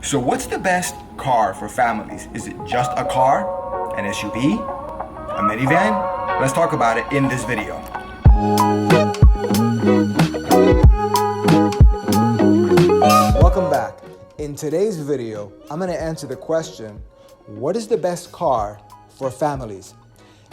So what's the best car for families? Is it just a car, an SUV, a minivan? Let's talk about it in this video. Welcome back. In today's video, I'm going to answer the question, what is the best car for families?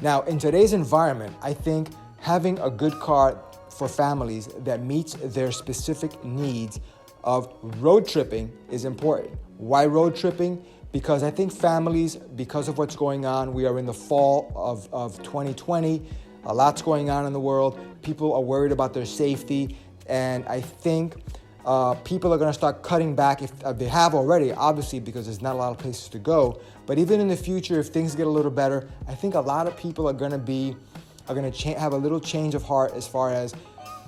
Now, in today's environment, I think having a good car for families that meets their specific needs of road tripping is important. Why road tripping? Because I think families, because of what's going on, we are in the fall of 2020, a lot's going on in the world, people are worried about their safety, and I think people are going to start cutting back, if they have already, obviously, because there's not a lot of places to go. But even in the future, if things get a little better, I think a lot of people are going to have a little change of heart as far as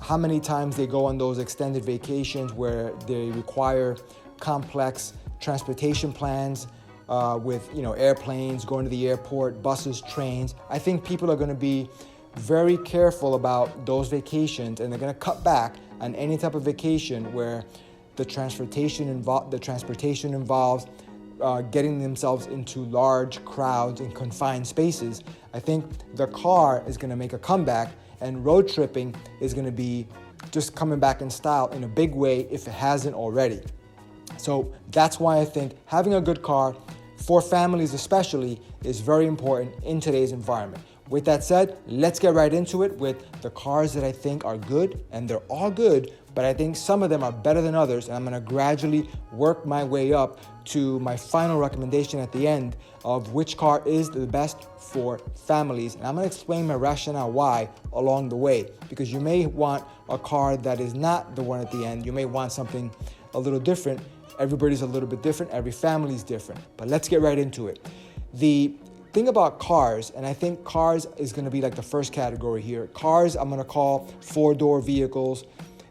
how many times they go on those extended vacations where they require complex transportation plans with airplanes, going to the airport, buses, trains. I think people are going to be very careful about those vacations, and they're going to cut back on any type of vacation where the transportation involves getting themselves into large crowds and confined spaces. I think the car is going to make a comeback, and road tripping is going to be just coming back in style in a big way if it hasn't already. So that's why I think having a good car for families especially is very important in today's environment. With that said, let's get right into it with the cars that I think are good, and they're all good, but I think some of them are better than others, and I'm going to gradually work my way up to my final recommendation at the end of which car is the best for families. And I'm going to explain my rationale why along the way, because you may want a car that is not the one at the end. You may want something a little different. Everybody's a little bit different. Every family is different. But let's get right into it. The thing about cars, and I think cars is going to be like the first category here. Cars I'm going to call four-door vehicles,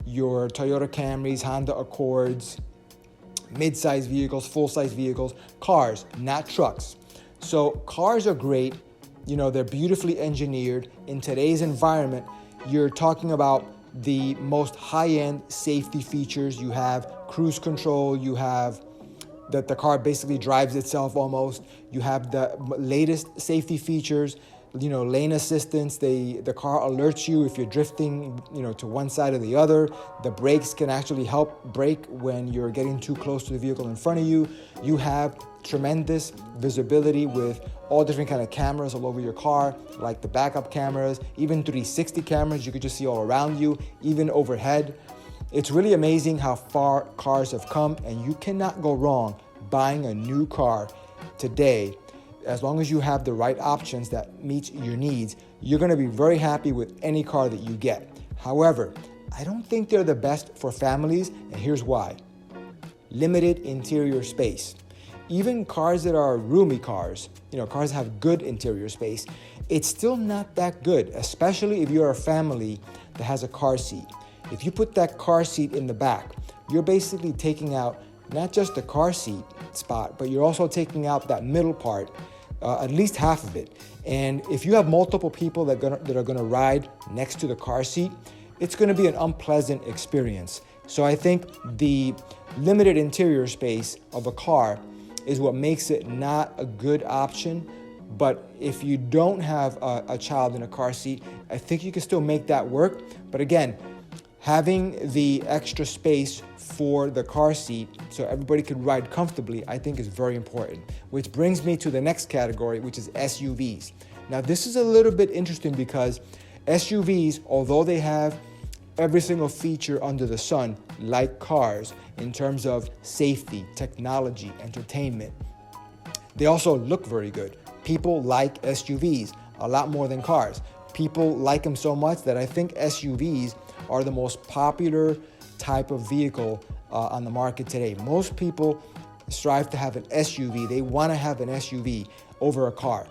your Toyota Camrys, Honda Accords, mid-size vehicles, full-size vehicles, cars, not trucks. So cars are great. They're beautifully engineered. In today's environment, you're talking about the most high-end safety features. You have cruise control, you have that the car basically drives itself almost. You have the latest safety features, lane assistance. The car alerts you if you're drifting, to one side or the other. The brakes can actually help brake when you're getting too close to the vehicle in front of you. You have tremendous visibility with all different kind of cameras all over your car, like the backup cameras, even 360 cameras you could just see all around you, even overhead. It's really amazing how far cars have come, and you cannot go wrong buying a new car today. As long as you have the right options that meet your needs, you're going to be very happy with any car that you get. However, I don't think they're the best for families, and here's why. Limited interior space. Even cars that are roomy cars, cars that have good interior space, it's still not that good, especially if you're a family that has a car seat. If you put that car seat in the back, you're basically taking out not just the car seat spot, but you're also taking out that middle part, at least half of it. And if you have multiple people that are going to ride next to the car seat, it's going to be an unpleasant experience. So I think the limited interior space of a car is what makes it not a good option. But if you don't have a child in a car seat, I think you can still make that work. But again, having the extra space for the car seat so everybody can ride comfortably, I think is very important. Which brings me to the next category, which is SUVs. Now, this is a little bit interesting because SUVs, although they have every single feature under the sun, like cars, in terms of safety, technology, entertainment, they also look very good. People like SUVs a lot more than cars. People like them so much that I think SUVs are the most popular type of vehicle on the market today. Most people strive to have an SUV. They want to have an SUV over a car.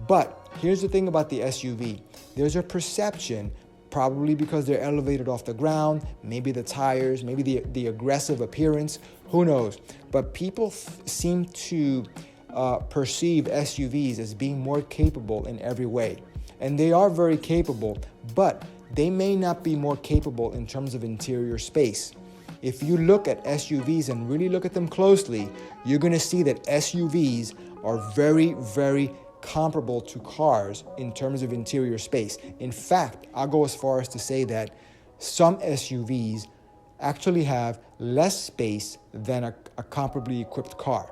But here's the thing about the SUV. There's a perception, probably because they're elevated off the ground, maybe the tires, maybe the aggressive appearance, who knows. But people seem to perceive SUVs as being more capable in every way. And they are very capable, but they may not be more capable in terms of interior space. if you look at SUVs and really look at them closely, you're gonna see that SUVs are very, very comparable to cars in terms of interior space. In fact, I'll go as far as to say that some SUVs actually have less space than a comparably equipped car.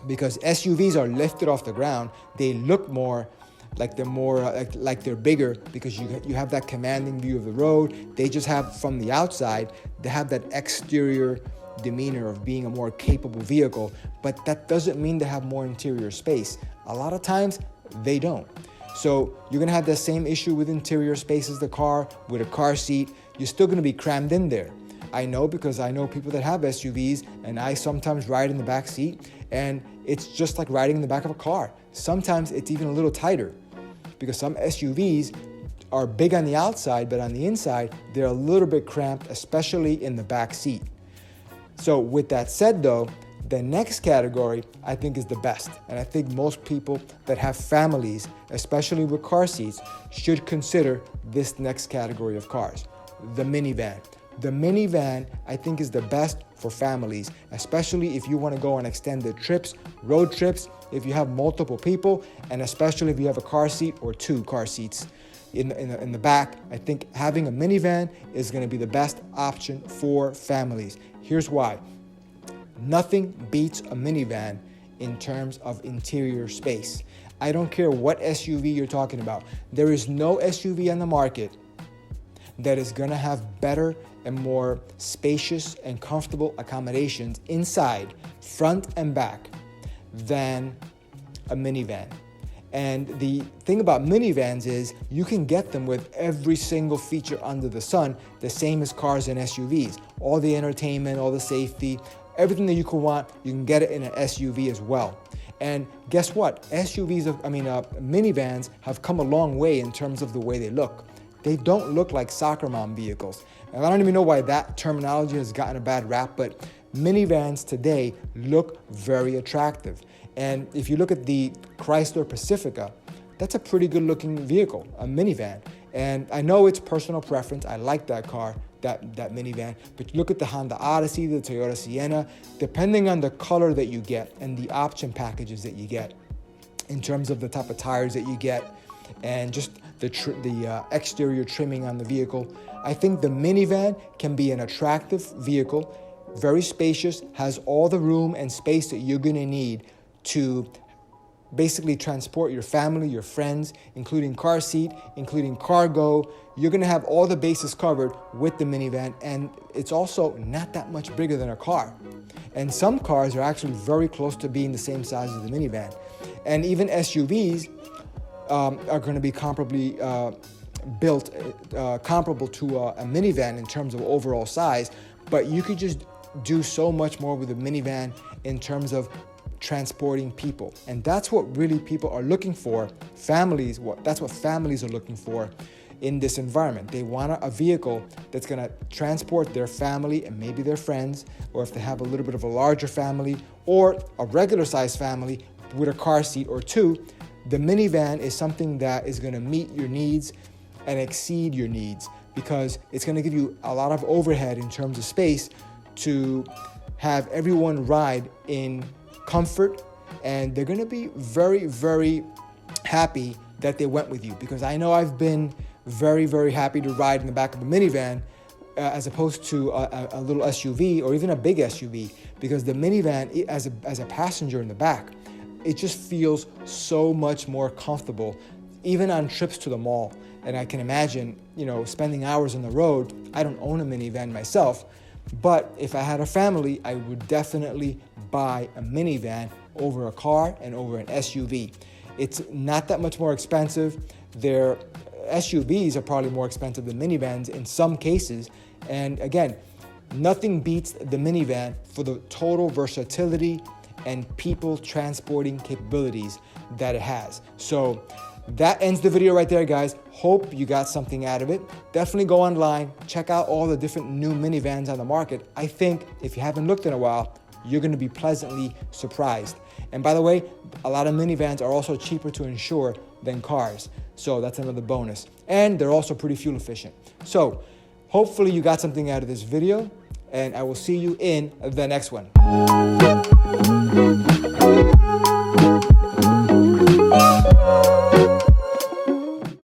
Because SUVs are lifted off the ground, they look more like they're bigger because you have that commanding view of the road. They just have, from the outside, they have that exterior demeanor of being a more capable vehicle, but that doesn't mean they have more interior space. A lot of times they don't. So you're gonna have the same issue with interior space as the car. With a car seat, you're still gonna be crammed in there. I know, because I know people that have SUVs, and I sometimes ride in the back seat, and it's just like riding in the back of a car. Sometimes it's even a little tighter, because some SUVs are big on the outside, but on the inside, they're a little bit cramped, especially in the back seat. So with that said though, the next category I think is the best. And I think most people that have families, especially with car seats, should consider this next category of cars, the minivan. The minivan, I think, is the best for families, especially if you want to go on extended trips, road trips, if you have multiple people, and especially if you have a car seat or two car seats in the back. I think having a minivan is going to be the best option for families. Here's why. Nothing beats a minivan in terms of interior space. I don't care what SUV you're talking about. There is no SUV on the market that is going to have better and more spacious and comfortable accommodations inside, front and back, than a minivan. And the thing about minivans is you can get them with every single feature under the sun, the same as cars and SUVs. All the entertainment, all the safety, everything that you could want, you can get it in an SUV as well. And guess what? Minivans have come a long way in terms of the way they look. They don't look like soccer mom vehicles. And I don't even know why that terminology has gotten a bad rap, but minivans today look very attractive. And if you look at the Chrysler Pacifica, that's a pretty good looking vehicle, a minivan. And I know it's personal preference. I like that car, that minivan. But look at the Honda Odyssey, the Toyota Sienna, depending on the color that you get and the option packages that you get in terms of the type of tires that you get and just the exterior trimming on the vehicle. I think the minivan can be an attractive vehicle, very spacious, has all the room and space that you're gonna need to basically transport your family, your friends, including car seat, including cargo. You're gonna have all the bases covered with the minivan, and it's also not that much bigger than a car. And some cars are actually very close to being the same size as the minivan. And even SUVs are gonna be comparably built, comparable to a minivan in terms of overall size, but you could just do so much more with a minivan in terms of transporting people. And that's what really people are looking for. That's what families are looking for in this environment. They want a vehicle that's gonna transport their family and maybe their friends, or if they have a little bit of a larger family or a regular size family with a car seat or two. The minivan is something that is gonna meet your needs and exceed your needs, because it's gonna give you a lot of overhead in terms of space to have everyone ride in comfort, and they're gonna be very, very happy that they went with you, because I know I've been very, very happy to ride in the back of a minivan as opposed to a little SUV or even a big SUV, because the minivan, as a passenger in the back, it just feels so much more comfortable, even on trips to the mall. And I can imagine, spending hours on the road. I don't own a minivan myself, but if I had a family, I would definitely buy a minivan over a car and over an SUV. It's not that much more expensive. Their SUVs are probably more expensive than minivans in some cases. And again, nothing beats the minivan for the total versatility and people transporting capabilities that it has. So that ends the video right there, guys. Hope you got something out of it. Definitely go online, check out all the different new minivans on the market. I think if you haven't looked in a while, you're gonna be pleasantly surprised. And by the way, a lot of minivans are also cheaper to insure than cars. So that's another bonus. And they're also pretty fuel efficient. So hopefully you got something out of this video. and I will see you in the next one.